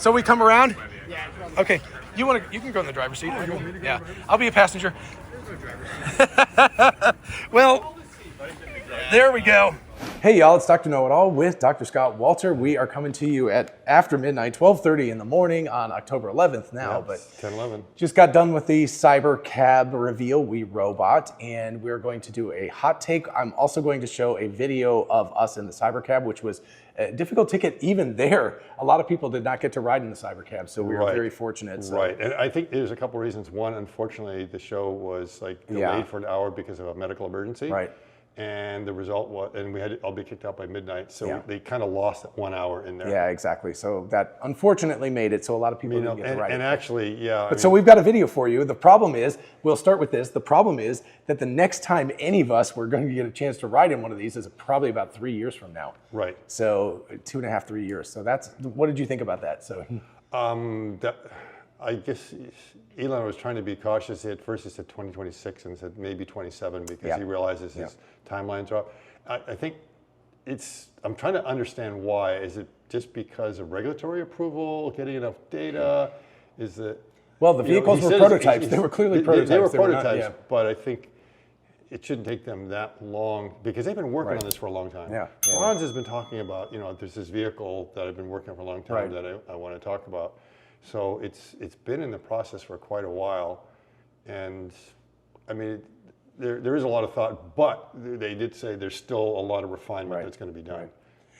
So we come around? Yeah. Okay. You can go in the driver's seat. Yeah. I'll be a passenger. Well, there we go. Hey y'all, it's Dr. Know-It-All with Dr. Scott Walter. We are coming to you at after midnight, 12:30 in the morning on October 11th now. But 10/11. Just got done with the Cybercab reveal, We Robot, and we're going to do a hot take. I'm also going to show a video of us in the Cybercab, which was a difficult ticket even there. A lot of people did not get to ride in the Cybercab, so we were very fortunate. So. Right, and I think there's a couple reasons. One, unfortunately, the show was like delayed for an hour because of a medical emergency. Right. And the result was, and we had to all be kicked out by midnight, so they kind of lost that 1 hour in there. Yeah, exactly. So that unfortunately made it so a lot of people didn't get to ride and it. actually, yeah. But so we've got a video for you. The problem is, we'll start with this. The problem is that the next time any of us were going to get a chance to ride in one of these is probably about 3 years from now. Right. So 2.5, 3 years. So that's, what did you think about that? So. I guess Elon was trying to be cautious. At first he said 2026 and said maybe 27 because he realizes his timelines are up. I think I'm trying to understand why. Is it just because of regulatory approval, getting enough data? Is it? Well, the vehicles were prototypes. They were clearly prototypes. They were prototypes, but I think it shouldn't take them that long because they've been working on this for a long time. Franz has been talking about, there's this vehicle that I've been working on for a long time that I want to talk about. So it's been in the process for quite a while, and I mean, there is a lot of thought, but they did say there's still a lot of refinement that's going to be done,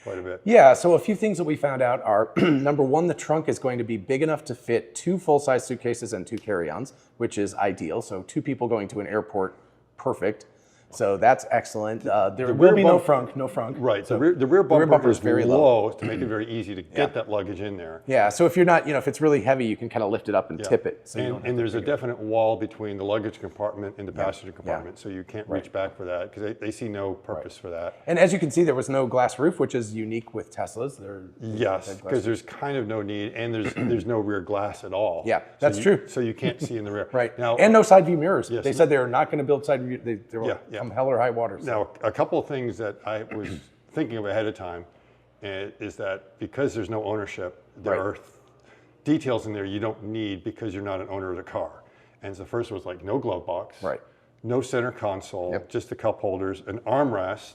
quite a bit. Yeah, so a few things that we found out are, number one, the trunk is going to be big enough to fit 2 full-size suitcases and 2 carry-ons, which is ideal. So 2 people going to an airport, perfect. So that's excellent. There will be no frunk. Right. So the rear bumper is very low to make it very easy to get that luggage in there. Yeah. So if you're not, if it's really heavy, you can kind of lift it up and tip it. So and there's a definite wall between the luggage compartment and the passenger compartment, so you can't reach back for that because they see no purpose for that. And as you can see, there was no glass roof, which is unique with Teslas. Yes, because there's kind of no need, and there's no rear glass at all. Yeah, that's true. So you can't see in the rear. Right. Now, and no side view mirrors. Yes, they said they are not going to build side view. They will come hell or high water. So. Now, a couple of things that I was thinking of ahead of time is that because there's no ownership, there are details in there you don't need because you're not an owner of the car. And so the first was like no glove box, no center console, just the cup holders, an armrest,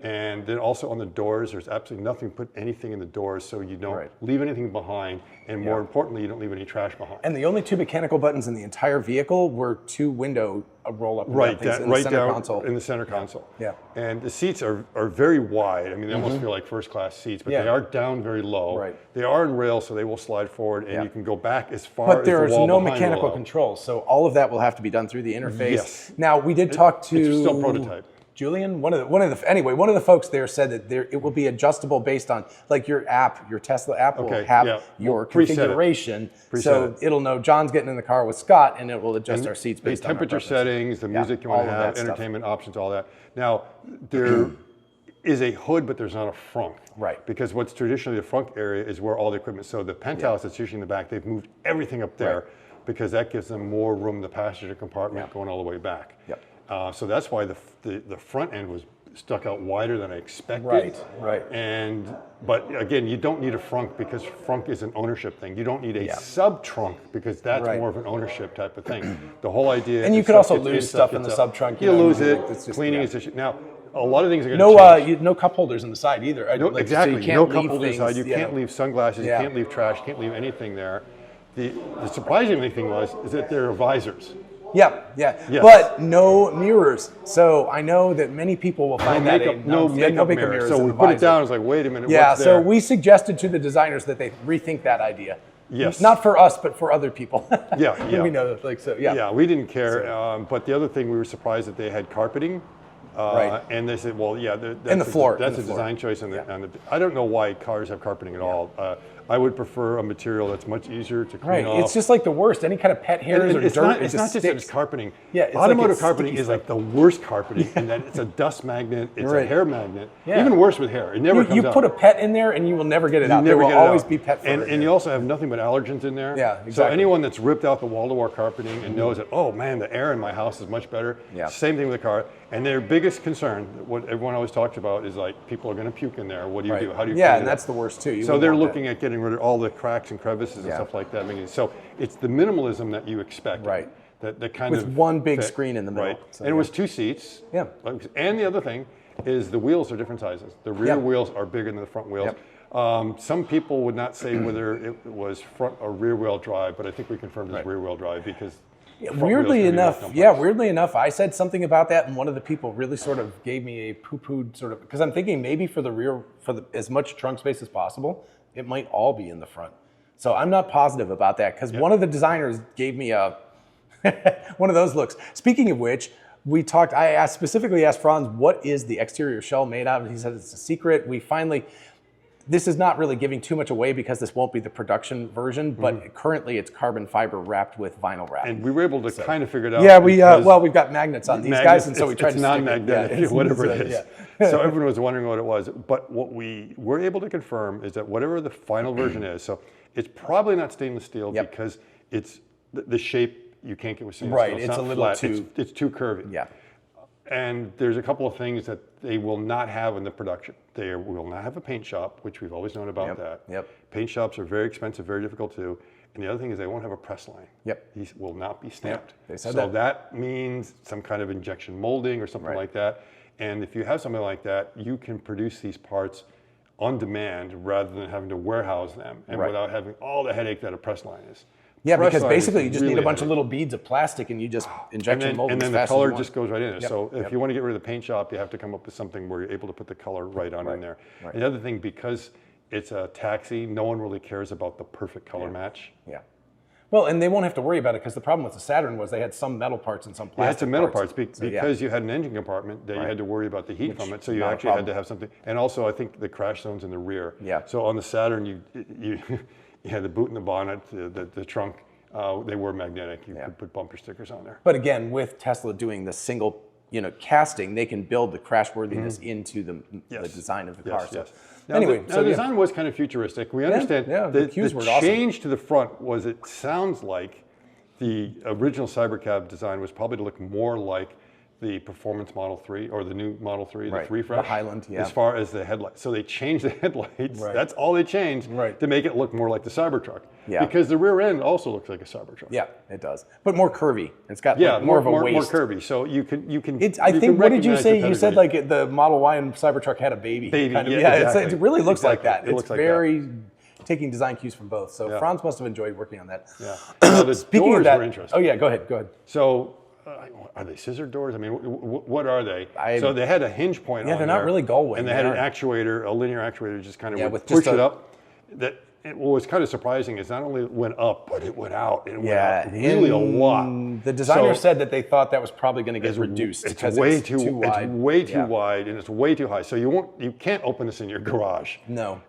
and then also on the doors, there's absolutely nothing, put anything in the doors so you don't leave anything behind, and more importantly, you don't leave any trash behind. And the only 2 mechanical buttons in the entire vehicle were 2 window roll-up in the center console. In the center console. Yeah. And the seats are very wide. I mean, they almost feel like first-class seats, but they are down very low. Right. They are in rails, so they will slide forward, and you can go back as far as the wall. But there's no mechanical controls, so all of that will have to be done through the interface. Yes. Now, we did talk to... It's still prototype. Julian, one of the folks there said that it will be adjustable based on like your app, your Tesla app will have your configuration. So it'll know John's getting in the car with Scott, and it will adjust our seats based on our temperature settings, the music you want to have, entertainment options, all that. Now there is a hood, but there's not a frunk. Right. Because what's traditionally the frunk area is where all the equipment. So the penthouse that's usually in the back, they've moved everything up there because that gives them more room in the passenger compartment going all the way back. Yep. So that's why the front end was stuck out wider than I expected. Right. But again, you don't need a frunk because frunk is an ownership thing. You don't need a sub trunk because that's more of an ownership type of thing. The whole idea. And you could also lose stuff in the sub trunk. You lose it. Cleaning is issue. Now, a lot of things are going to change. No cup holders in the side either. Exactly. So you no cup holders inside. You can't leave sunglasses. You can't leave trash. You can't leave anything there. The surprising thing is that there are visors. Yeah. But no mirrors. So I know that many people will find no makeup mirrors. So we put it down. It's like, wait a minute. Yeah. So we suggested to the designers that they rethink that idea. Yes. Not for us, but for other people. Yeah. We know that. Yeah, we didn't care. But the other thing, we were surprised that they had carpeting. And they said, well, that's the floor. That's a design choice. I don't know why cars have carpeting at all. I would prefer a material that's much easier to clean off. It's just like the worst. Any kind of pet hairs or dirt, it's not just that it's carpeting. Yeah, automotive carpeting is like the worst carpeting in that it's a dust magnet, it's a hair magnet. Yeah. Even worse with hair. It never comes out. You put a pet in there and you will never get it out. There will always be pet fur. And you also have nothing but allergens in there. Yeah, exactly. So anyone that's ripped out the wall-to-wall carpeting and knows that, oh man, the air in my house is much better. Same thing with the car. And their biggest concern, what everyone always talks about, is like people are going to puke in there. What do you do? How do you clean it and that's the worst too. So they're looking at getting getting rid of all the cracks and crevices and stuff like that. So it's the minimalism that you expect. Right. That kind with of one big fit. screen in the middle. Right. So, and it was 2 seats. Yeah. And the other thing is the wheels are different sizes. The rear wheels are bigger than the front wheels. Some people would not say whether it was front or rear wheel drive, but I think we confirmed it's rear wheel drive because weirdly enough, I said something about that, and one of the people really sort of gave me a poo-pooed sort of, because I'm thinking maybe for the rear, as much trunk space as possible, it might all be in the front. So I'm not positive about that, because one of the designers gave me a one of those looks. Speaking of which, I specifically asked Franz, what is the exterior shell made out of? He said it's a secret. This is not really giving too much away because this won't be the production version, but currently it's carbon fiber wrapped with vinyl wrap. And we were able to kind of figure it out. Yeah, we've got magnets on these guys, and so we tried to non-magnetic, whatever it is. So everyone was wondering what it was. But what we were able to confirm is that whatever the final version is, so it's probably not stainless steel because it's the shape you can't get with stainless steel. Right, it's a little flat. too... It's too curvy. Yeah. And there's a couple of things that they will not have in the production. They will not have a paint shop, which we've always known about that. Yep. Paint shops are very expensive, very difficult to do. And the other thing is they won't have a press line. Yep. These will not be stamped. They said so that means some kind of injection molding or something like that. And if you have something like that, you can produce these parts on demand rather than having to warehouse them and without having all the headache that a press line is. Yeah, because basically you just need a bunch of little beads of plastic and you just injection mold and then as fast the color as you just goes right in there. Yep. So if you want to get rid of the paint shop, you have to come up with something where you're able to put the color right on in there. And the other thing, because it's a taxi, no one really cares about the perfect color match. Yeah. Well, and they won't have to worry about it because the problem with the Saturn was they had some metal parts and some plastic You had some metal parts because you had an engine compartment that you had to worry about the heat from it. So you actually had to have something. And also, I think the crash zone's in the rear. Yeah. So on the Saturn, you had the boot and the bonnet, the trunk. They were magnetic. You could put bumper stickers on there. But again, with Tesla doing the single, casting, they can build the crashworthiness into the design of the car. So Now, anyway, the design was kind of futuristic. We understand the change to the front was, it sounds like the original Cybercab design was probably to look more like the Performance Model 3 or the new Model 3, the 3 Fresh. The Highland, as far as the headlights. So they changed the headlights. That's all they changed to make it look more like the Cybertruck. Yeah. Because the rear end also looks like a Cybertruck. Yeah, it does. But more curvy. It's got more of a waist. More curvy. So you can. I think. What did you say? You said like the Model Y and Cybertruck had a baby. Kind of. Exactly. It really looks like that. It looks like very taking design cues from both. So Franz must have enjoyed working on that. Yeah. Now, the Speaking doors of that, were interesting. Oh yeah, go ahead. So. Are they scissor doors? I mean, what are they? So they had a hinge point on there. Yeah, they're not really gull-wing. And they had an actuator, a linear actuator, just kind of would push it up. What was kind of surprising is not only it went up, but it went out. It went out really a lot. The designer said that they thought that was probably going to get reduced. It's way too wide. It's way too wide, and it's way too high. So you can't open this in your garage. No.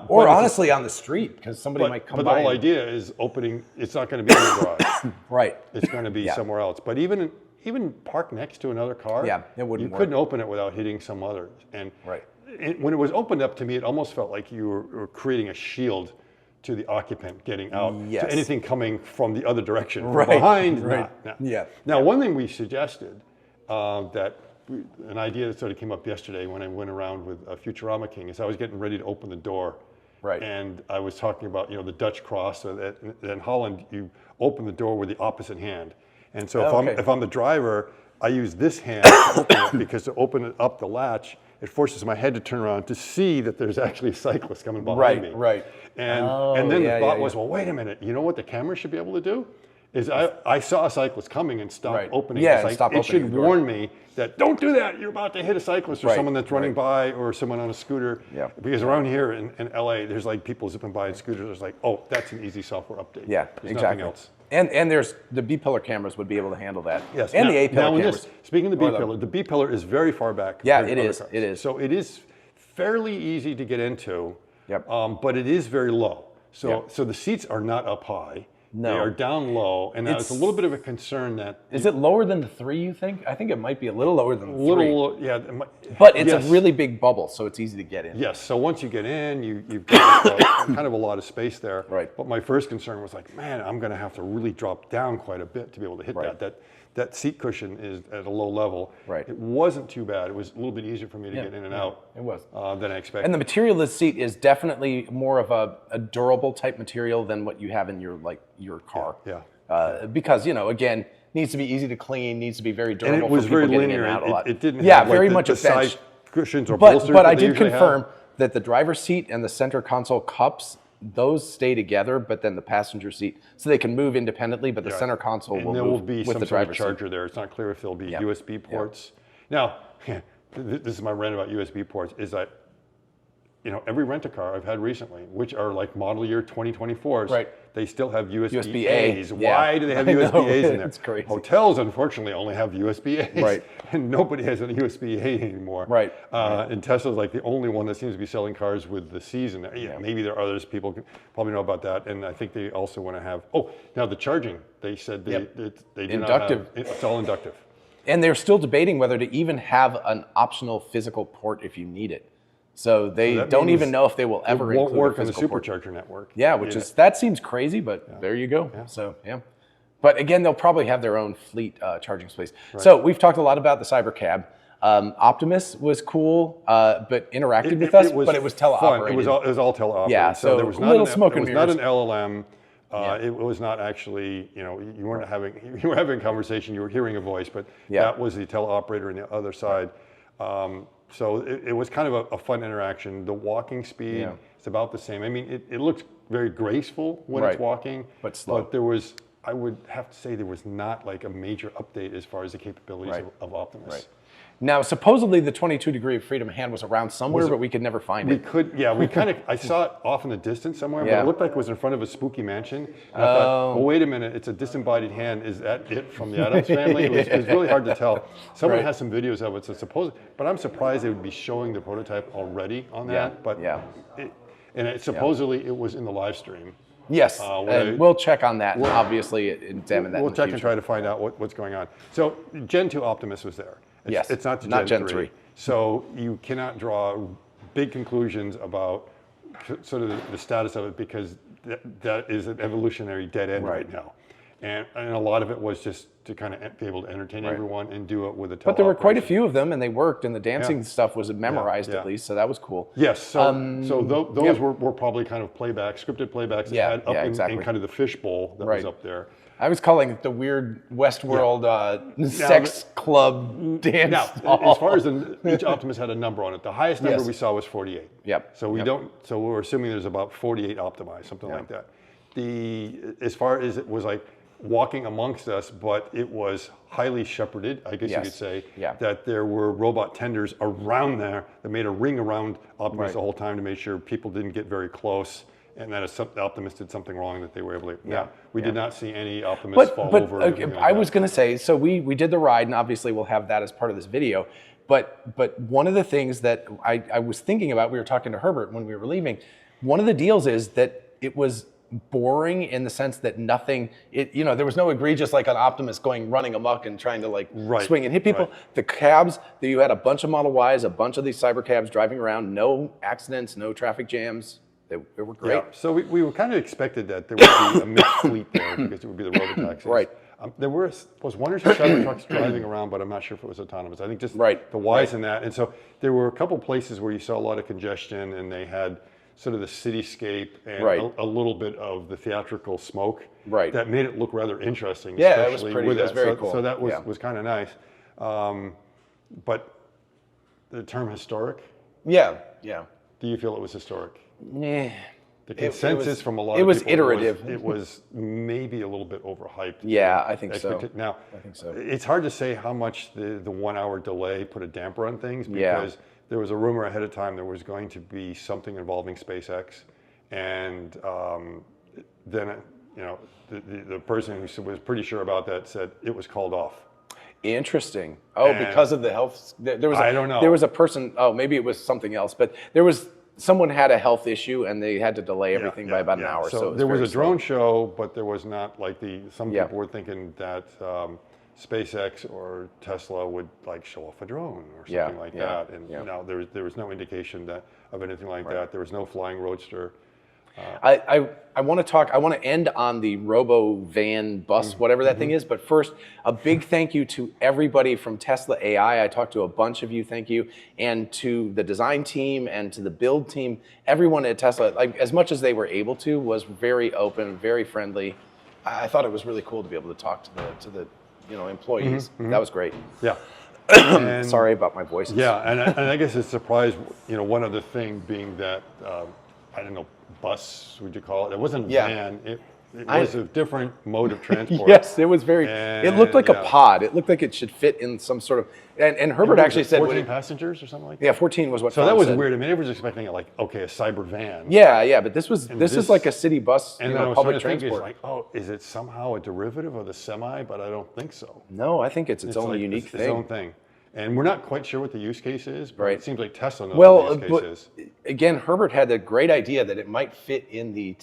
Or honestly on the street, because somebody might come by. But the whole idea is opening. It's not going to be in your garage. Right. It's going to be somewhere else. But even parked next to another car, it wouldn't you couldn't open it without hitting some others. And when it was opened up to me, it almost felt like you were creating a shield to the occupant getting out to anything coming from the other direction. From behind, not. Now, one thing we suggested, an idea that sort of came up yesterday when I went around with Futurama King, is I was getting ready to open the door. Right. And I was talking about, the Dutch cross, so that in Holland, you open the door with the opposite hand. And so if I'm the driver, I use this hand to open it, because to open it up the latch, it forces my head to turn around to see that there's actually a cyclist coming behind me. Right. And then the thought was, well, wait a minute, you know what the camera should be able to do? Is I saw a cyclist coming and stop opening. It should warn me that don't do that. You're about to hit a cyclist or someone that's running by, or someone on a scooter. Yeah. Because around here in LA, there's like people zipping by in scooters. There's like, oh, that's an easy software update. Yeah, there's nothing else. And there's the B-pillar cameras would be able to handle that. Yes. And the A-pillar cameras. Speaking of the B-pillar is very far back. Yeah, it is. It is. So it is fairly easy to get into. Yep. But it is very low. So the seats are not up high. No. They are down low, and it's a little bit of a concern that... Is it lower than the 3, you think? I think it might be a little lower than the 3. Yeah. But it's a really big bubble, so it's easy to get in. Yes, so once you get in, you've got kind of a lot of space there. Right. But my first concern was like, man, I'm going to have to really drop down quite a bit to be able to hit that. that seat cushion is at a low level. Right. It wasn't too bad. It was a little bit easier for me to get in and out. It was. Than I expected. And the material of the seat is definitely more of a durable type material than what you have in your car. Yeah. Because, again, needs to be easy to clean, needs to be very durable. And it was for people very getting in linear. and out a lot. It didn't have like very much the a bench. side cushions or bolsters. But I they did usually confirm have. that the driver's seat and the center console cups, those stay together, but then the passenger seat, so they can move independently, but the center console will there move will be with some the sort of driver's charger seat. there. It's not clear if there'll be USB ports. Now, this is my rant about USB ports, is that every rent-a-car I've had recently, which are like model year 2024s, they still have USB-A's. Why do they have USB-A's in there? It's crazy. Hotels, unfortunately, only have USB-A's. Right. And nobody has a USB-A anymore. Right. And Tesla's like the only one that seems to be selling cars with the C's in there. Maybe there are others, people probably know about that. And I think they also want to have, now the charging, they said they do Inductive. not have, it's all inductive. And they're still debating whether to even have an optional physical port if you need it. So they don't even know if they will ever won't include work a in the physical supercharger port. network. Yeah, that seems crazy, but there you go. So but again, they'll probably have their own fleet charging space. Right. So we've talked a lot about the Cybercab. Optimus was cool, but interacted with us, but it was teleoperated. It was all teleoperated. Yeah, so there was a not little smoke and it was not mirrors. an LLM. It was not actually, you weren't having, you were having a conversation, you were hearing a voice, but that was the teleoperator on the other side. So it was kind of a fun interaction. The walking speed is about the same. I mean, it looks very graceful when it's walking, but slow. But there was, I would have to say, there was not like a major update as far as the capabilities of Optimus. Right. Now, supposedly the 22 degree of freedom hand was around somewhere, but we could never find it. We kind of, I saw it off in the distance somewhere, but it looked like it was in front of a spooky mansion. And I thought, well, wait a minute, it's a disembodied hand. Is that it from the Addams family? It was really hard to tell. Someone has some videos of it, so but I'm surprised they would be showing the prototype already on that. But supposedly it was in the live stream. Yes, and we'll check on that and obviously examine that. We'll check and try to find out what's going on. So Gen 2 Optimus was there. It's not the Gen 3. So you cannot draw big conclusions about sort of the status of it because that is an evolutionary dead end right now. And a lot of it was just to kind of be able to entertain everyone and do it with a teleoperation. But there were quite a few of them and they worked and the dancing stuff was memorized at least, so that was cool. Yes, so those were probably kind of scripted playbacks that had up in kind of the fishbowl that was up there. I was calling it the weird Westworld sex club dance hall. As far as each Optimus had a number on it, the highest number we saw was 48. Yep. So we're assuming there's about 48 optimized, something like that. As far as it was like walking amongst us, but it was highly shepherded, I guess you could say, that there were robot tenders around there that made a ring around Optimus the whole time to make sure people didn't get very close. And that if Optimus did something wrong, that they were able to. We did not see any Optimus fall over. I was going to say, so we did the ride, and obviously we'll have that as part of this video. But one of the things that I was thinking about, we were talking to Herbert when we were leaving. One of the deals is that it was boring in the sense that there was no egregious like an Optimus running amok and trying to swing and hit people. The cabs, you had a bunch of Model Ys, a bunch of these Cybercabs driving around, no accidents, no traffic jams. They were great. Yeah. So we were kind of expected that there would be a mixed fleet there because it would be the robotaxis. Right. There was one or two Cybertrucks driving around, but I'm not sure if it was autonomous. I think just the Ys in that. And so there were a couple places where you saw a lot of congestion and they had sort of the cityscape and a little bit of the theatrical smoke that made it look rather interesting. Yeah, it was pretty. It was very cool. So that was kind of nice. But the term historic? Yeah. Do you feel it was historic? Yeah. The consensus from a lot of people. It was iterative. It was maybe a little bit overhyped. Yeah, I think so. Now, I think so. It's hard to say how much the 1 hour delay put a damper on things because there was a rumor ahead of time there was going to be something involving SpaceX, and then the person who was pretty sure about that said it was called off. Interesting. Oh, because of the health. I don't know. There was a person. Oh, maybe it was something else, but someone had a health issue and they had to delay everything by about an hour. So there was a drone show, but there was not like some people were thinking that SpaceX or Tesla would show off a drone or something like that. And no, there was no indication of anything like that. There was no flying roadster. I want to end on the Robo Van Bus, whatever that thing is. But first, a big thank you to everybody from Tesla AI. I talked to a bunch of you, thank you. And to the design team and to the build team, everyone at Tesla, like as much as they were able to, was very open, very friendly. I thought it was really cool to be able to talk to the employees. That was great. Yeah. Sorry about my voice. Yeah, and I guess it surprised, one other thing being that, I don't know, bus, would you call it? It wasn't a van. It was a different mode of transport. Yes, it was it looked like a pod. It looked like it should fit in some sort of, and Herbert actually said 14 passengers or something like that? Yeah, 14 was what So Tom that was said. weird. I mean, everyone was expecting it like, okay, a cyber van. Yeah, but this is like a city bus, And then I was public trying to think, transport. it's like, is it somehow a derivative of the semi? But I don't think so. No, I think it's own like unique its thing. own thing. And we're not quite sure what the use case is, but it seems like Tesla knows what the use case is. Again, Herbert had the great idea that it might fit in the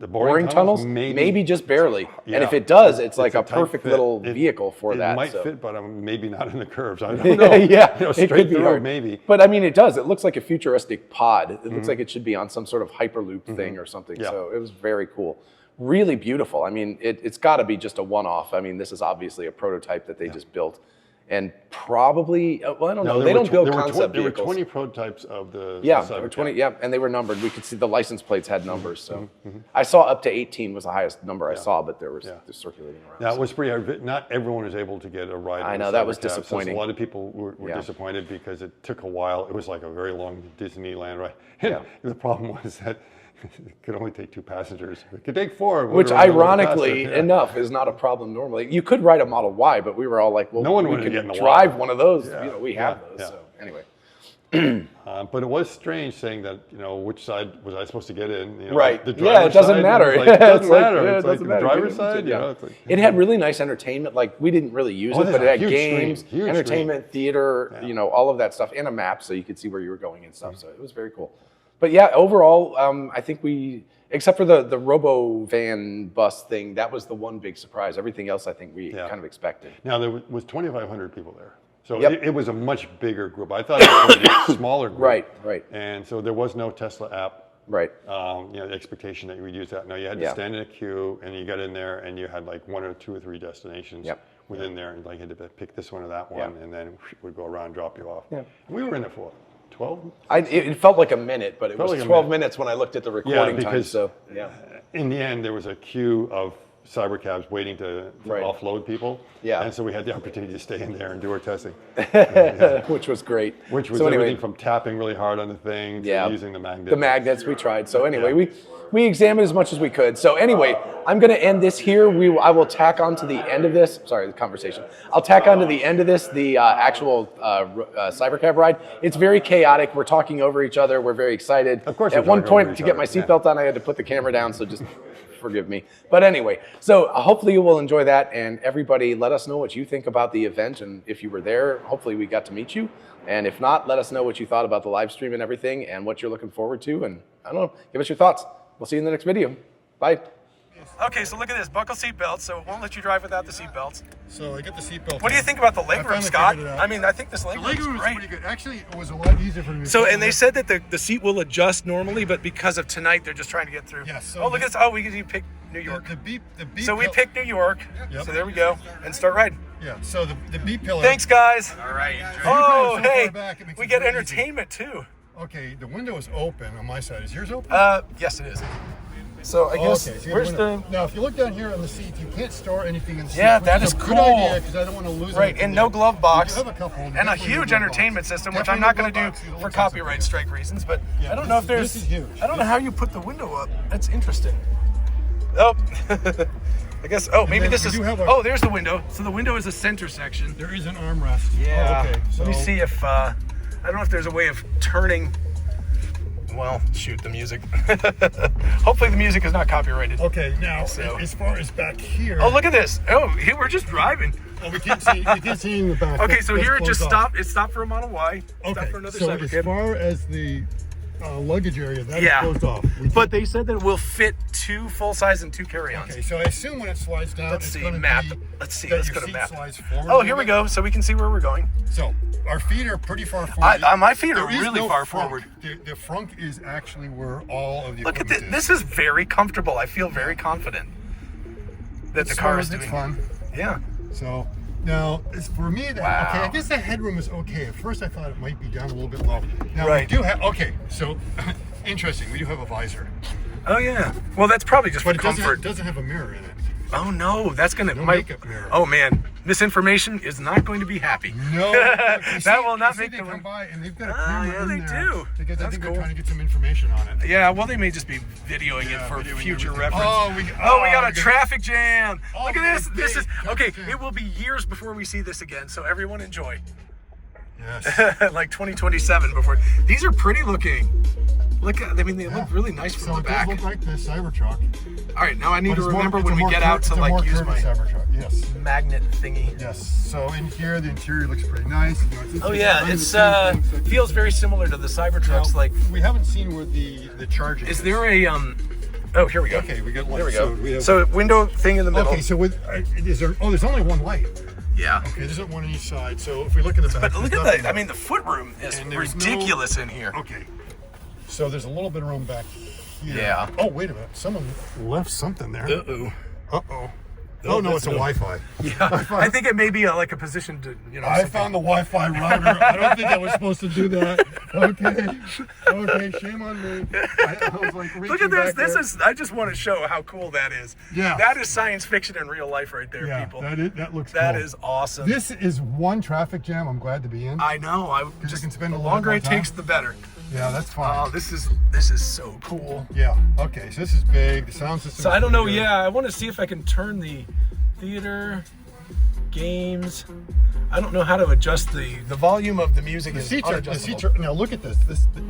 boring tunnels, maybe just barely. Yeah. And if it does, it's like a tight perfect fit. little vehicle for that. It might so. fit, but maybe not in the curves. I don't know. It straight could be through, hard. maybe. But I mean, it does. It looks like a futuristic pod. It looks like it should be on some sort of Hyperloop thing or something. Yeah. So it was very cool. Really beautiful. I mean, it's got to be just a one-off. I mean, this is obviously a prototype that they just built. And probably, well, I don't know. They don't build concept vehicles. There were 20 prototypts of the there were 20. Yeah, and they were numbered. We could see the license plates had numbers. So I saw up to 18 was the highest number I saw, but there was just circulating around. That was pretty hard. Not everyone was able to get a ride. I know, that was Cybercab, disappointing. So a lot of people were disappointed because it took a while. It was like a very long Disneyland ride. And the problem was that it could only take 2 passengers. It could take 4. Which, ironically enough, is not a problem normally. You could ride a Model Y, but we were all like, well, no one we would could get in the drive Y. one of those. Yeah. We have those. So anyway. But it was strange saying that, which side was I supposed to get in? Right. The it doesn't matter. It doesn't matter. It It's like doesn't the matter. driver's side. It had really nice entertainment. Like, we didn't really use it, but it had games, huge entertainment, theater, all of that stuff, and a map so you could see where you were going and stuff. So it was very cool. But yeah, overall, I think except for the Robo Van Bus thing, that was the one big surprise. Everything else, I think we kind of expected. Now, there was 2,500 people there. So it was a much bigger group. I thought it was going to be a smaller group. Right. And so there was no Tesla app. Right. The expectation that you would use that. No, you had to stand in a queue, and you got in there, and you had like 1 or 2 or 3 destinations within there, and like you had to pick this one or that one, and then it would go around, drop you off. Yeah. And we were in it for 12? It felt like a minute, but it was like 12 minutes when I looked at the recording time. So in the end, there was a queue of Cybercabs waiting to offload people. Yeah. And so we had the opportunity to stay in there and do our testing. Which was great. Which was everything from tapping really hard on the thing to using the magnets. The magnets we tried. So anyway, we examined as much as we could. So anyway, I'm going to end this here. I will tack on to the end of this. Sorry, the conversation. I'll tack on to the end of this, the actual Cybercab ride. It's very chaotic. We're talking over each other. We're very excited. Of course. At one point, to get my seatbelt on, I had to put the camera down. So just forgive me. But anyway, so hopefully you will enjoy that. And everybody, let us know what you think about the event. And if you were there, hopefully we got to meet you. And if not, let us know what you thought about the live stream and everything and what you're looking forward to. And I don't know, give us your thoughts. We'll see you in the next video. Bye. Okay, so look at this. Buckle seatbelts, so it won't let you drive without the seatbelts. So I got the seatbelt. What do you think about the legroom, Scott? I mean, I think this legroom is was great. pretty good. Actually, it was a lot easier for me. So, and they said that the seat will adjust normally, but because of tonight, they're just trying to get through. Yeah, so look at this. Oh, you picked New York. The beep So we picked New York. Yep. So there we go. And start riding. Yeah, so the beep pillar. Thanks, guys. All right. Oh, so hey. far back, it makes We it get very entertainment, too. Okay, the window is open on my side. Is yours open? Yes, it is. So I guess, okay, so where's the... Now, if you look down here on the seat, you can't store anything in the seat. Yeah, which that is is a cool. good idea, because I don't want to lose Right, anything and no there. glove box. You have a couple, And a definitely no huge glove entertainment box. system, which Definitely I'm not no going to glove do box. It for looks copyright sensible. strike reasons, but Yeah, I don't know if there's... This is huge. I don't know how you put the window up. That's interesting. Oh, I guess, maybe then this we is... do have a- Oh, there's the window. So the window is a center section. There is an armrest. Yeah. Oh, okay. So, Let me see if... I don't know if there's a way of turning... Well, shoot, the music. Hopefully the music is not copyrighted. Okay, now, So- as far as back here... Oh, look at this. Oh, here we're just driving. Oh, we can't see in the back. Okay, so That's here it closed just off. stopped. It stopped for a Model Y. Stopped Okay, for another so as Cybercab. far as the luggage area. That is Yeah. closed off. But they said that it will fit 2 full-size and 2 carry-ons. Okay, so I assume when it slides down, Let's it's see, going to map. be Let's see, that let's your go to seat map. slides forward. Oh, a here we little go, so we can see where we're going. bit. So our feet are pretty far forward. My feet are There is really no far frunk. forward. The frunk is actually where all of the Look at equipment this. This is very comfortable. I feel very confident that the car is doing. It's fun. Yeah. So now, for me, okay, I guess the headroom is okay. At first, I thought it might be down a little bit low. Now Right. we do have. Okay, so interesting. We do have a visor, Oh yeah. Well, that's probably just but for it comfort. doesn't have a mirror in it. Oh no, that's gonna No might. makeup mirror. Oh man, misinformation is not going to be happy. No, That will not make they them. come by and they've got a Ah, camera yeah, in they there do. because I That's think cool. they're trying to get some information on it. Yeah, well, they may just be videoing it Yeah, for videoing future everything. reference. We got a got- traffic jam. Oh, Look we at got this. a This big is traffic okay. jam. It will be years before we see this again. So everyone enjoy. Yes. Like 2027 before. These are pretty looking. Look, I mean, they look really nice from So the it back. does look like the Cybertruck. All right, now I need but to it's more- remember it's when a we more get cur- out to it's a like more use curvy my Cybertruck. Yes. magnet thingy. Yes. So in here, the interior looks pretty nice. You know, Oh yeah, behind the it's scenes things like- feels very similar to the Cybertrucks. Now, Like, we haven't seen where the charging is there a Oh, here we go. Okay, we got one. There we go. So we have- So window thing in the middle. Okay, so with is there? Oh, there's only one light. Yeah. Okay, there's one on each side. So if we look at the back, But look there's at nothing that. I there. mean, the footroom is And there's ridiculous in here. Okay. So there's a little bit of room back here. Yeah. Oh, wait a minute. Someone left something there. Uh-oh. Uh-oh. Oh, no, it's a Wi-Fi. Yeah. I think it may be like a position to, I something. found the Wi-Fi router. I don't think I was supposed to do that. Okay. Okay, shame on me. I was like Look at reaching this. back there. I just want to show how cool that is. Yeah. That is science fiction in real life right there, Yeah, people. that looks That cool. is awesome. This is one traffic jam I'm glad to be in. I know. I you just can spend the a little longer more it takes, time. the better. Yeah, that's fine. Oh, this is so cool. Yeah. Okay, so this is big. The sound system. So is I don't know. pretty good. Yeah, I want to see if I can turn the theater, games. I don't know how to adjust the volume of the music. The is seats are unadjustable. now look at this.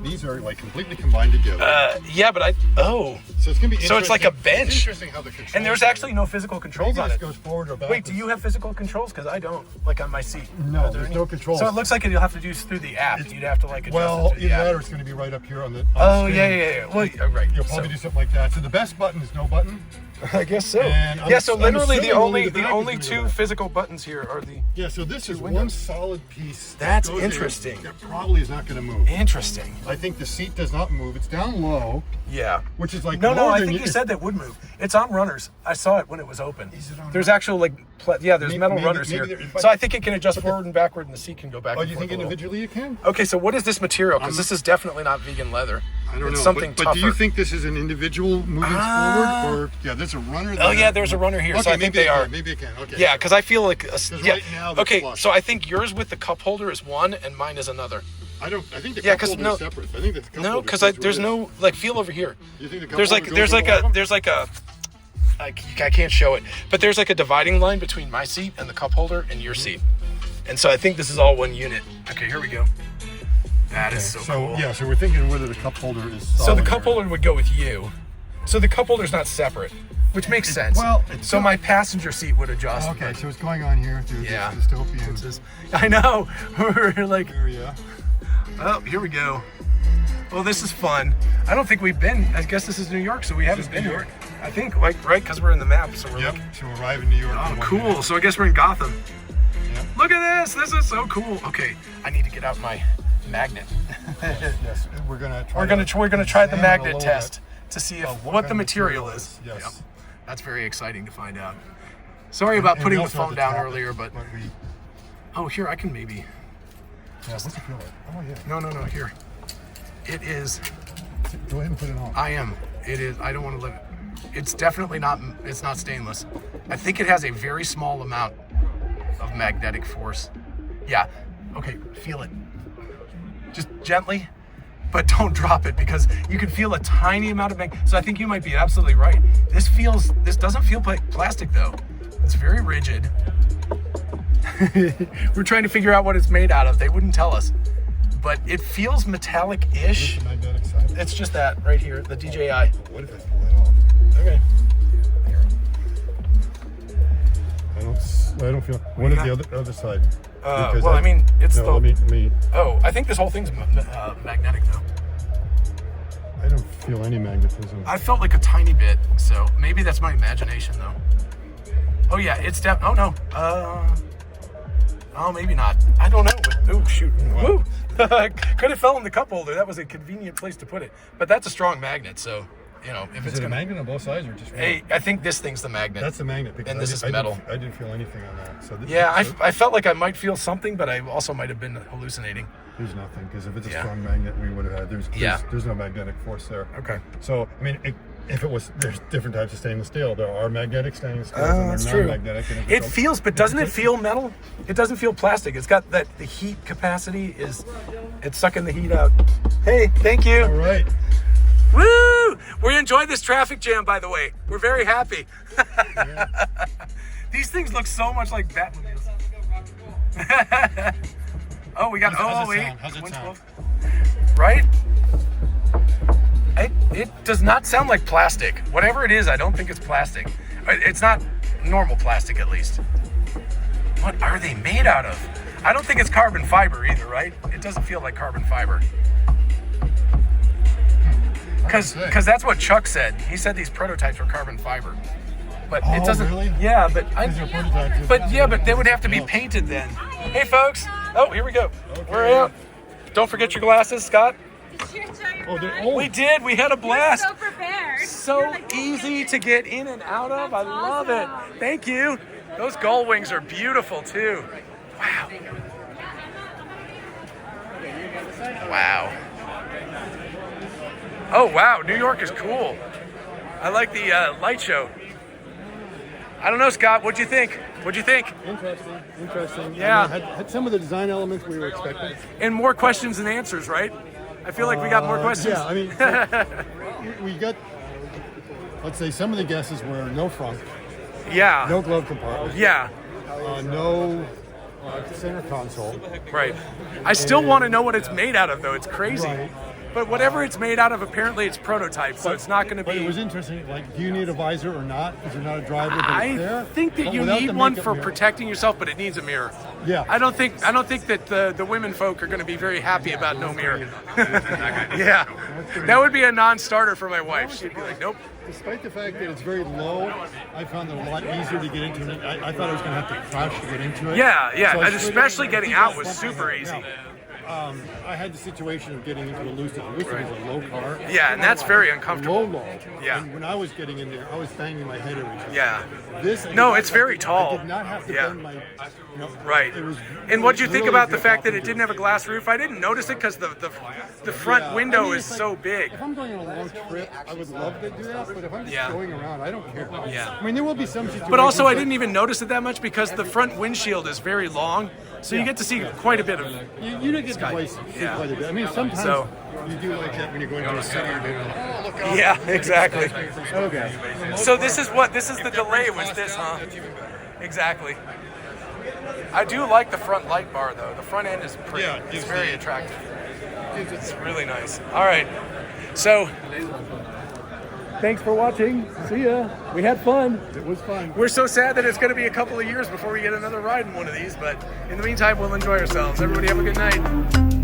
These are like completely combined together. Yeah, but so it's gonna be so it's like a interesting- bench. It's interesting how the controls. and there's are. actually no physical controls Maybe on this it. goes forward or back. Wait, do you have physical controls? Because I don't, like on my seat. No, Are there there's any? no controls. So it looks like you'll have to do through the app. You'd have to like adjust Well, it through either the app. that or it's going to be right up here on the. Oh screen. yeah. Well, right. You'll probably So- do something like that. So the best button is no button. I guess so. And I'm- Yeah. So I'm literally assuming the only the back is gonna be two that. physical buttons here are the. Yeah. So this is one windows. solid piece. that That's goes in interesting. That probably is not going to move. Interesting. I think the seat does not move. It's down low, Yeah. which is like No, lower I than think you said that would move. It's on runners. I saw it when it was open. Is it on There's runners? actual like, there's Maybe- metal maybe- runners maybe here. there- So I think it can adjust forward and backward, and the seat can go back. Oh, and do you forth think a little. individually you can? Okay, so what is this material? Because this is definitely not vegan leather. I don't it's know. Something but tougher. do you think this is an individual moving forward, or there's a runner? Oh there? yeah, there's a runner here. Okay, So I think maybe they I are. can, maybe I can. Okay. Yeah, because I feel like yeah. right now they're Okay, flush. so I think yours with the cup holder is one, and mine is another. I think the Yeah, cup 'cause holder no- is separate. I think the cup No, holder because goes where there's it is. no like feel over here. You think the cup There's holder like goes there's where like all of them? there's like a. I can't show it, but there's like a dividing line between my seat and the cup holder and your seat, and so I think this is all one unit. Okay, here we go. That is so cool. yeah, so we're thinking whether the cup holder is. So the solid cup or- holder would go with you. So the cup holder's not separate, which makes sense. well, it's so not- my passenger seat would adjust. Okay, but so it's going on here through Yeah. this dystopian it's just- I know. We're like, area. oh, here we go. Well, this is fun. I don't think we've been. I guess this is New York, so we haven't been New here. York. I think, like, right, because we're in the map, so we're Yep. like, So arrive in New York. oh, in one cool. minute. So I guess we're in Gotham. Yep. Look at this. This is so cool. Okay, I need to get out my magnet. Yes, we're gonna try. We're gonna try the examine a magnet little test to see if of what what the kind of material material is. is. Yes. Yep. That's very exciting to find out. Sorry about And putting we the also have phone down tablet, earlier, but we, oh, here I can maybe. yeah, what's it feel like? Oh yeah. No, here. It is. Go ahead and put it on. I am. It is. I don't want to let it. It's definitely not. It's not stainless. I think it has a very small amount of magnetic force. Yeah. Okay. Feel it. Just gently, but don't drop it because you can feel a tiny amount of mag. So I think you might be absolutely right. This doesn't feel like plastic though. It's very rigid. We're trying to figure out what it's made out of. They wouldn't tell us, but it feels metallic-ish. The magnetic side. It's just that right here, the DJI. What if I pull that off? Okay. I don't feel. What is the other side? Well, Because I mean, it's no, the. let me. Oh, I think this whole thing's magnetic though. I don't feel any magnetism. I felt like a tiny bit, so maybe that's my imagination though. Oh yeah, it's oh no. Oh, maybe not. I don't know. Oh shoot. Woo. Could have fell in the cup holder. That was a convenient place to put it. But that's a strong magnet, so you know if Is it's it a gonna. magnet on both sides or just one? Hey, I think this thing's the magnet. That's the magnet. Because And this is I metal. I didn't feel anything on that. So this, Yeah, so I felt like I might feel something, but I also might have been hallucinating. there's nothing, because if it's a Yeah. strong magnet, we would have had. There's no magnetic force there. Okay. So I mean, if it was, there's different types of stainless steel. There are magnetic stainless steels and That's there's true. non-magnetic. And if It it's a- feels, but doesn't it feel metal? It doesn't feel plastic. It's got that the heat capacity is, it's sucking the heat out. Hey, thank you. All right. Woo! We enjoyed this traffic jam, by the way. We're very happy. These things look so much like Batmobiles. Oh, we got. How's Oh, it wait. sound? How's it sound? Right? It does not sound like plastic. Whatever it is, I don't think it's plastic. It's not normal plastic, at least. What are they made out of? I don't think it's carbon fiber either, right? It doesn't feel like carbon fiber. Because that's what Chuck said. He said these prototypes were carbon fiber. But it Oh, doesn't. really? Yeah, but These are prototypes. but they would have to be painted then. Hey, folks. Oh, here we go. We're out. Don't forget your glasses, Scott. We did. We had a blast. So prepared. So You're like, easy to get in and out of. I That's love awesome. it. Thank you. Those gull wings are beautiful too. Wow. Wow. Oh wow, New York is cool. I like the light show. I don't know, Scott. What'd you think? What'd you think? Interesting. Interesting. Yeah. I mean, had some of the design elements we were expecting. And more questions than answers, right? I feel like we got more questions. Yeah, I mean, so we got, let's say, some of the guesses were no front, Yeah. no glove compartment, Yeah. no center console. Right. I still want to know what it's made out of, though. It's crazy. Right. But whatever it's made out of, apparently it's prototype, so it's not going to But be. it was interesting. Like, do you need a visor or not? Because you're not a driver. But it's there. I think that But you without need the one makeup for mirror. protecting yourself, but it needs a mirror. Yeah. I don't think that the women folk are going to be very happy about no mirror. Yeah. That would be a non-starter for my wife. She'd be like, nope. Despite the fact that it's very low, I found it a lot easier to get into it. I thought I was going to have to crash to get into it. Yeah, yeah. So I And slid especially in, getting I think out was that's super something. easy. I had the situation of getting into a Lucid. Lucid is a low car. Yeah, and that's very uncomfortable. Low. Yeah. And when I was getting in there, I was banging my head every time. Yeah. This. I did No, not it's have very to- tall. I did not have to Yeah. bend my. Right. It was. And what'd you it think really about the got fact that off it didn't have a glass roof? I didn't notice it because the front Yeah, window I mean, is it's like, so big. If I'm going on a long trip, I would love to do that. But if I'm just Yeah. going around, I don't care. Yeah. I mean, there will be some situations. But also, I like- didn't even notice it that much because the front windshield is very long, so you get to see quite a bit of. You don't get to play Yeah. quite a bit. I mean, sometimes So- you do like that when you're going to a city. You're doing, oh, look out. Yeah, exactly. Okay. So this is the delay was this, huh? Exactly. I do like the front light bar though. The front end is pretty. Yeah, it's it's very the- attractive. It's really nice. All right. So. Thanks for watching. See ya. We had fun. It was fun. We're so sad that it's going to be a couple of years before we get another ride in one of these, but in the meantime, we'll enjoy ourselves. Everybody have a good night.